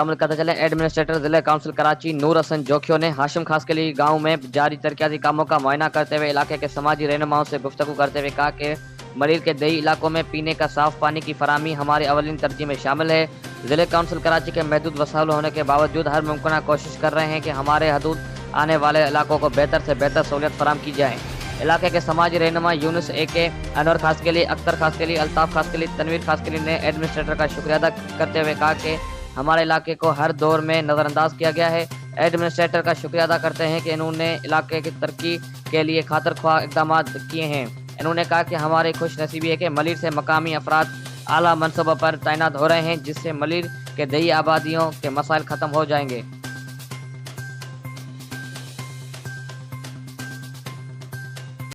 شامل کرتے چلیں۔ ایڈمنسٹریٹر ضلع کونسل کراچی نور حسن جوکھیو نے ہاشم خاسقلی گاؤں میں جاری ترقیاتی کاموں کا معائنہ کرتے ہوئے علاقے کے سماجی رہنماؤں سے گفتگو کرتے ہوئے کہا کہ ملیر کے دیہی علاقوں میں پینے کا صاف پانی کی فراہمی ہماری اولین ترجیح میں شامل ہے۔ ضلع کونسل کراچی کے محدود وسائل ہونے کے باوجود ہر ممکنہ کوشش کر رہے ہیں کہ ہمارے حدود آنے والے علاقوں کو بہتر سے بہتر سہولت فراہم کی جائے۔ علاقے کے سماجی رہنما یونس اے کے، انور خاسقلی، اختر خاسقلی، الطاف خاسقلی، تنویر خاسقلی نے ایڈمنسٹریٹر کا شکریہ ادا کرتے ہوئے کہا کہ ہمارے علاقے کو ہر دور میں نظر انداز کیا گیا ہے۔ ایڈمنسٹریٹر کا شکریہ ادا کرتے ہیں کہ انہوں نے علاقے کی ترقی کے لیے خاطر خواہ اقدامات کیے ہیں۔ انہوں نے کہا کہ ہماری خوش نصیبی ہے کہ ملیر سے مقامی افراد اعلیٰ منصبوں پر تعینات ہو رہے ہیں، جس سے ملیر کے دیہی آبادیوں کے مسائل ختم ہو جائیں گے۔